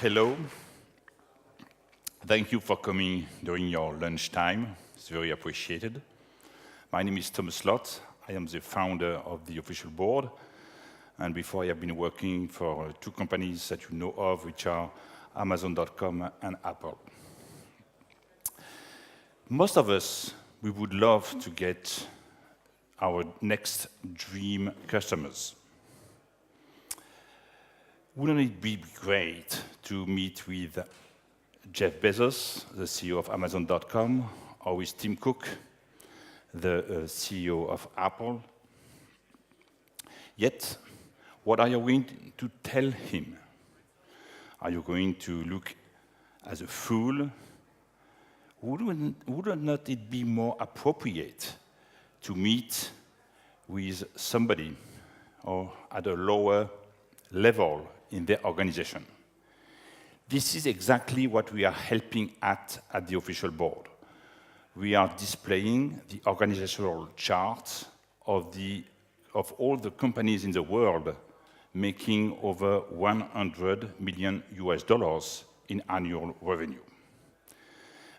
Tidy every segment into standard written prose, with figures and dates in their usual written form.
Hello. Thank you for coming during your lunchtime. It's very appreciated. My name is Thomas Lott. I am the founder of the official board. And before I have been working for two companies that you know of, which are Amazon.com and Apple. Most of us, we would love to get our next dream customers. Wouldn't it be great to meet with Jeff Bezos, the CEO of Amazon.com, or with Tim Cook, the CEO of Apple? Yet, what are you going to tell him? Are you going to look as a fool? Wouldn't not it be more appropriate to meet with somebody or at a lower level in their organization? This is exactly what we are helping at the official board. We are displaying the organizational charts of all the companies in the world making over $100 million in annual revenue.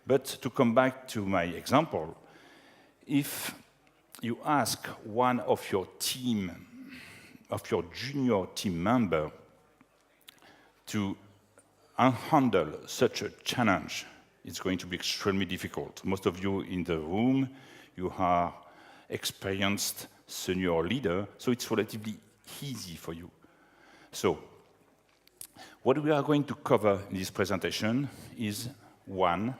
But to come back to my example, if you ask one of your junior team member to handle such a challenge, it's going to be extremely difficult. Most of you in the room, you are experienced senior leader, so it's relatively easy for you. So, what we are going to cover in this presentation is, one,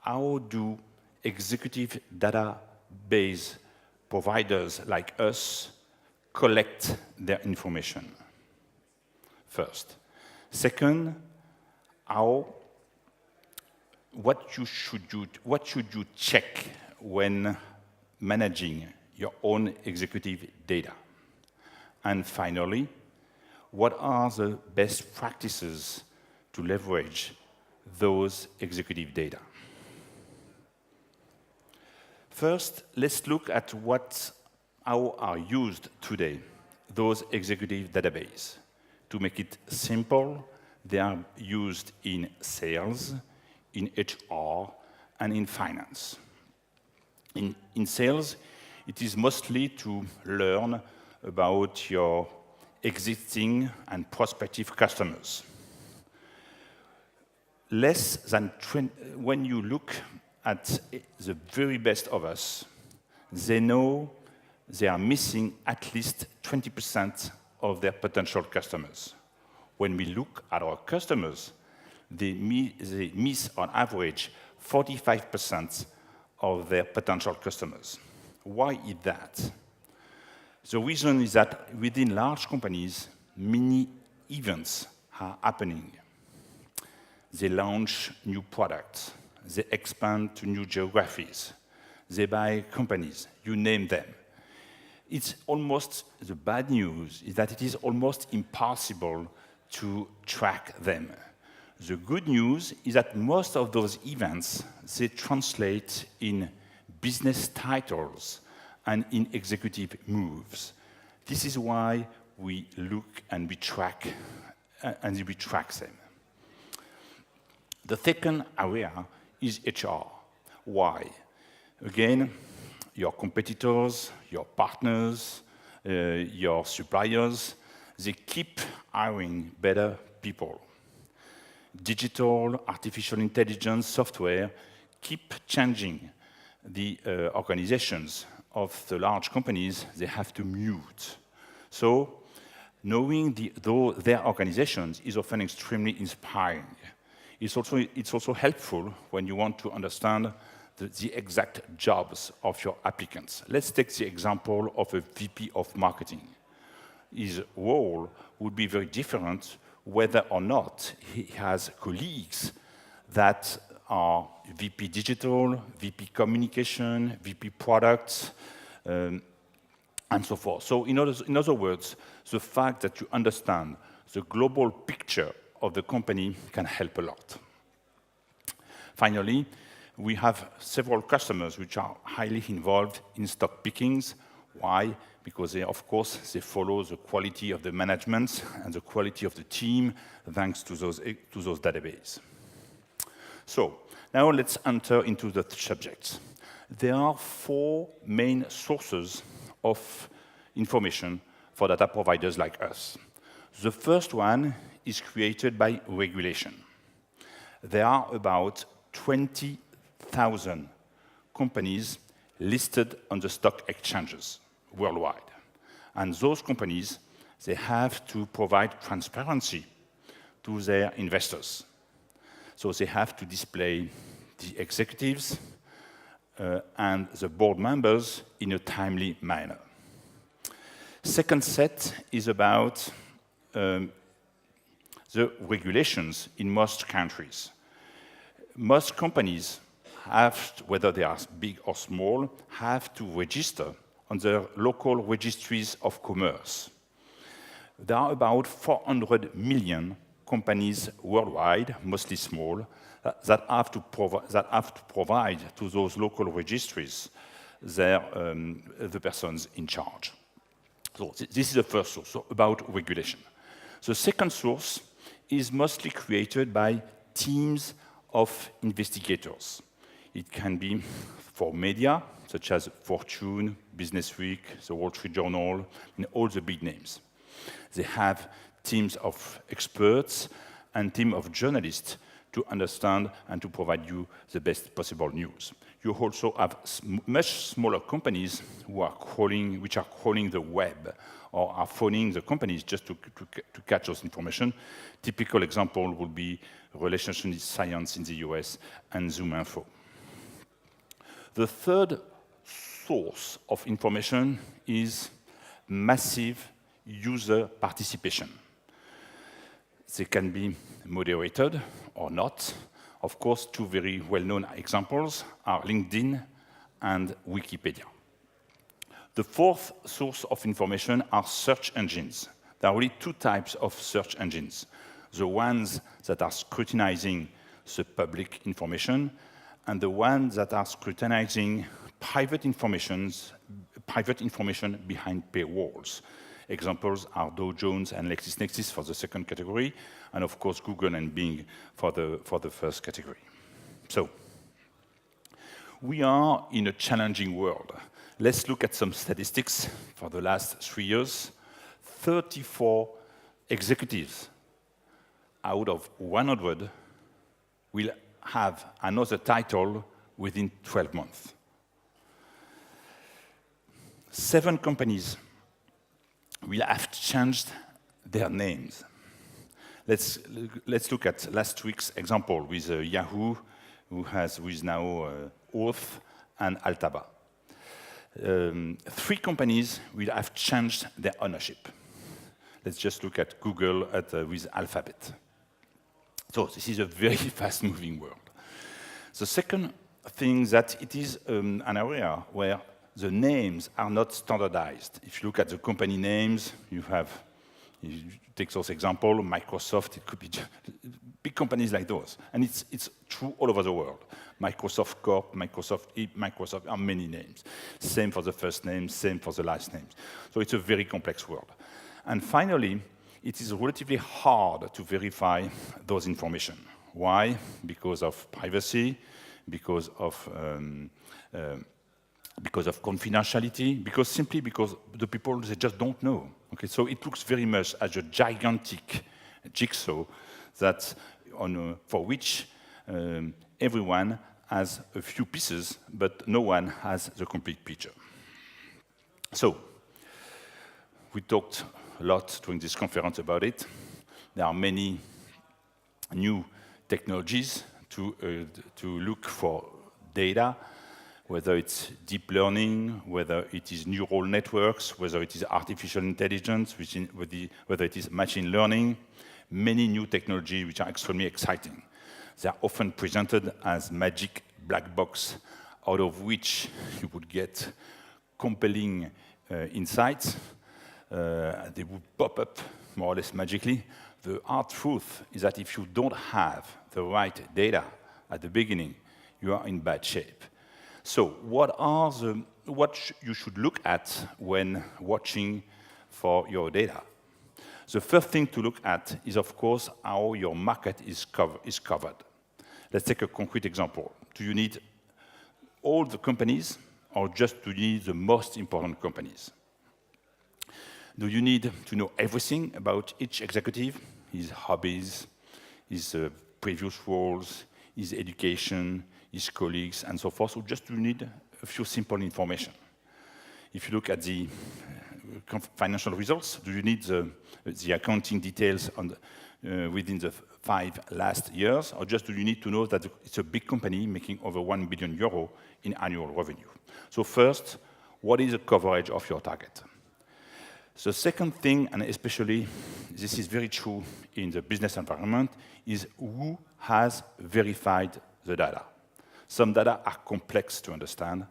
how do executive database providers like us collect their information? First. Second, what should you check when managing your own executive data? And finally, what are the best practices to leverage those executive data? First, let's look at how are used today those executive databases. To make it simple, they are used in sales, in HR, and in finance. In sales, it is mostly to learn about your existing and prospective customers. When you look at the very best of us, they know they are missing at least 20% of their potential customers. When we look at our customers, they miss on average 45% of their potential customers. Why is that? The reason is that within large companies, many events are happening. They launch new products, they expand to new geographies, they buy companies, you name them. It's almost, the bad news is that it is almost impossible to track them. The good news is that most of those events, they translate in business titles and in executive moves. This is why we look and we track them. The second area is HR. Why? Again, your competitors, your partners, your suppliers, they keep hiring better people. Digital, artificial intelligence, software keep changing the organizations of the large companies. They have to mute. So knowing their organizations is often extremely inspiring. It's also helpful when you want to understand the exact jobs of your applicants. Let's take the example of a VP of marketing. His role would be very different whether or not he has colleagues that are VP digital, VP communication, VP products, and so forth. So in other words, the fact that you understand the global picture of the company can help a lot. Finally, we have several customers which are highly involved in stock pickings. Why? Because they, of course, they follow the quality of the management and the quality of the team thanks to those databases. So now let's enter into the subjects. There are 4 main sources of information for data providers like us. The first one is created by regulation. There are about 20,000 companies listed on the stock exchanges worldwide. And those companies, they have to provide transparency to their investors. So they have to display the executives and the board members in a timely manner. Second set is about the regulations in most countries. Most companies have, whether they are big or small, have to register on their local registries of commerce. There are about 400 million companies worldwide, mostly small, that have to provide to those local registries the persons in charge. So this is the first source, so about regulation. The second source is mostly created by teams of investigators. It can be for media, such as Fortune, Business Week, the Wall Street Journal, and all the big names. They have teams of experts and teams of journalists to understand and to provide you the best possible news. You also have much smaller companies which are crawling the web or are phoning the companies just to catch those information. Typical example would be Relationship Science in the US and ZoomInfo. The third source of information is massive user participation. They can be moderated or not. Of course, 2 very well-known examples are LinkedIn and Wikipedia. The fourth source of information are search engines. There are really 2 types of search engines. The ones that are scrutinizing the public information and the ones that are scrutinizing private information behind paywalls. Examples are Dow Jones and LexisNexis for the second category, and of course Google and Bing for the first category. So, we are in a challenging world. Let's look at some statistics for the last 3 years. 34 executives out of 100 will have another title within 12 months. 7 companies will have changed their names. Let's look at last week's example with Yahoo, who is now Oath and Altaba. 3 companies will have changed their ownership. Let's just look at Google with Alphabet. So this is a very fast-moving world. The second thing is that it is an area where the names are not standardized. If you look at the company names, you take those example, Microsoft, it could be big companies like those. And it's true all over the world. Microsoft Corp, Microsoft are many names. Same for the first name, same for the last names. So it's a very complex world. And finally, it is relatively hard to verify those information. Why? Because of privacy, because of confidentiality, simply because the people, they just don't know. Okay, so it looks very much as a gigantic jigsaw for which everyone has a few pieces, but no one has the complete picture. So, we talked a lot during this conference about it. There are many new technologies to look for data, whether it's deep learning, whether it is neural networks, whether it is artificial intelligence, whether it is machine learning, many new technologies which are extremely exciting. They are often presented as magic black box, out of which you would get compelling insights. They would pop up more or less magically. The hard truth is that if you don't have the right data at the beginning, you are in bad shape. So what are the what you should look at when watching for your data. The first thing to look at is, of course, how your market is covered. Let's take a concrete example. Do you need all the companies, or just do you need the most important companies? Do you need to know everything about each executive, his hobbies, his previous roles, his education, his colleagues, and so forth, or just do you need a few simple information? If you look at the financial results, do you need the accounting details on within the 5 last years, or just do you need to know that it's a big company making over 1 billion euro in annual revenue? So first, what is the coverage of your target? The second thing, and especially this is very true in the business environment, is who has verified the data. Some data are complex to understand,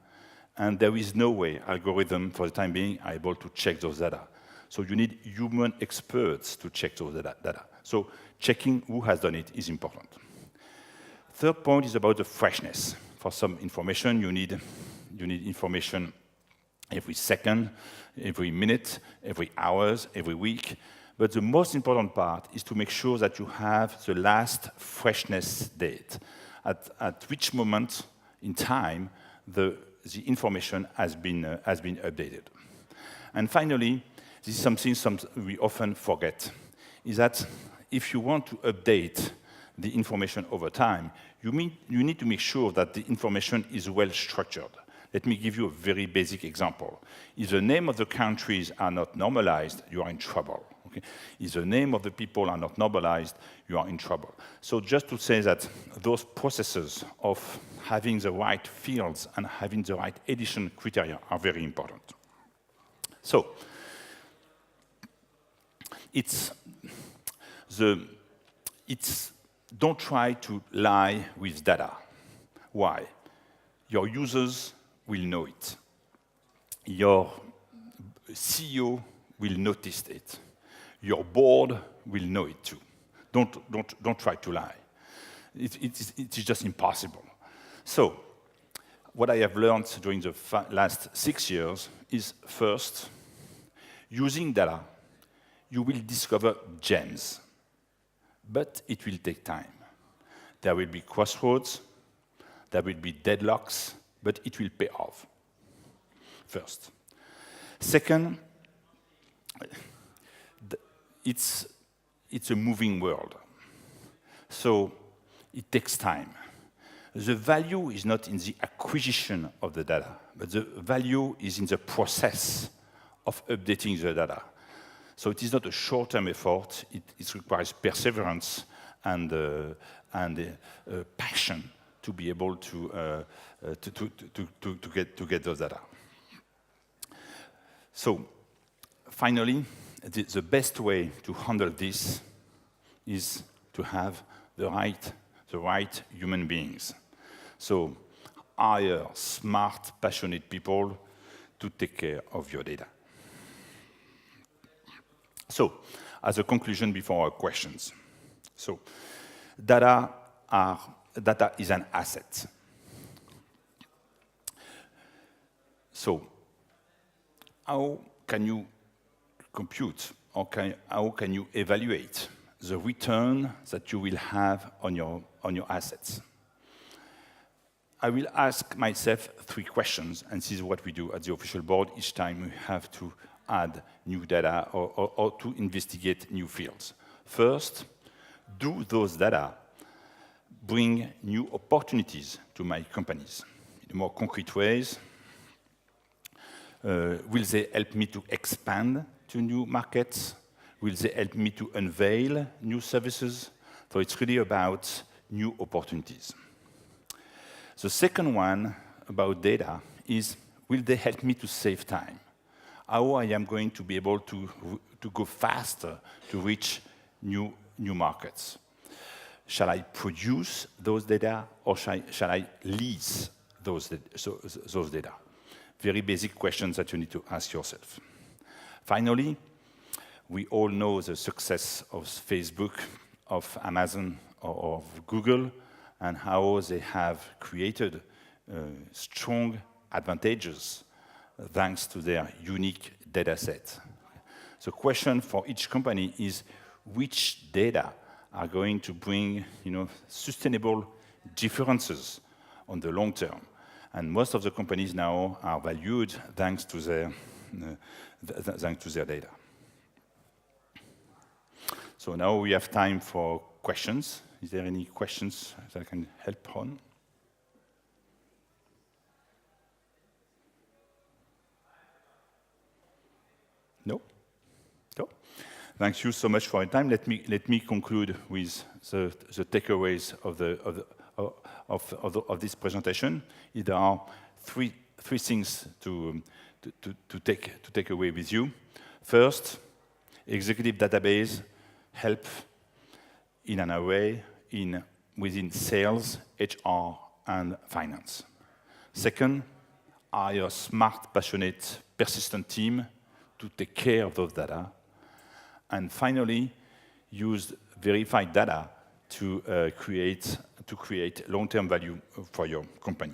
and there is no way algorithm, for the time being, are able to check those data. So you need human experts to check those data. So checking who has done it is important. Third point is about the freshness. For some information, you need information every second, every minute, every hours, every week. But the most important part is to make sure that you have the last freshness date, at which moment in time the information has been updated. And finally, this is something we often forget, is that if you want to update the information over time, you need to make sure that the information is well structured. Let me give you a very basic example. If the name of the countries are not normalized, you are in trouble. Okay? If the name of the people are not normalized, you are in trouble. So just to say that those processes of having the right fields and having the right edition criteria are very important. So don't try to lie with data. Why? Your users will know it. Your CEO will notice it. Your board will know it too. Don't try to lie. It is just impossible. So, what I have learned during the last 6 years is, first, using data, you will discover gems, but it will take time. There will be crossroads, there will be deadlocks, but it will pay off, first. Second, it's a moving world, so it takes time. The value is not in the acquisition of the data, but the value is in the process of updating the data. So it is not a short-term effort, it requires perseverance and passion to be able to get those data. So, finally, the best way to handle this is to have the right human beings. So, hire smart, passionate people to take care of your data. So, as a conclusion before our questions. So, data is an asset. So, how can you compute, or how can you evaluate the return that you will have on your assets? I will ask myself 3 questions, and this is what we do at the official board each time we have to add new data or to investigate new fields. First, do those data bring new opportunities to my companies? In more concrete ways, will they help me to expand to new markets? Will they help me to unveil new services? So it's really about new opportunities. The second one about data is, will they help me to save time? How I am going to be able to go faster to reach new markets? Shall I produce those data, or shall I lease those data? Very basic questions that you need to ask yourself. Finally, we all know the success of Facebook, of Amazon, or of Google, and how they have created strong advantages thanks to their unique data set. The question for each company is which data are going to bring sustainable differences on the long term. And most of the companies now are valued thanks to their data. So now we have time for questions. Is there any questions that I can help on? No? No? Thank you so much for your time. Let me conclude with the takeaways of this presentation. There are three things to take away with you. First, executive database help in an array within sales, HR, and finance. Second, hire a smart, passionate, persistent team to take care of those data. And finally, use verified data to create long-term value for your company.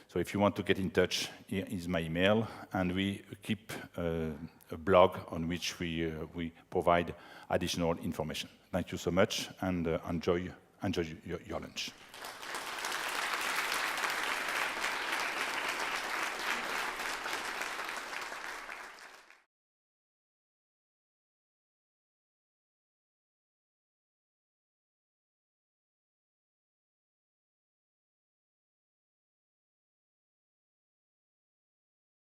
So if you want to get in touch, here is my email, and we keep a blog on which we provide additional information. Thank you so much, and enjoy your lunch.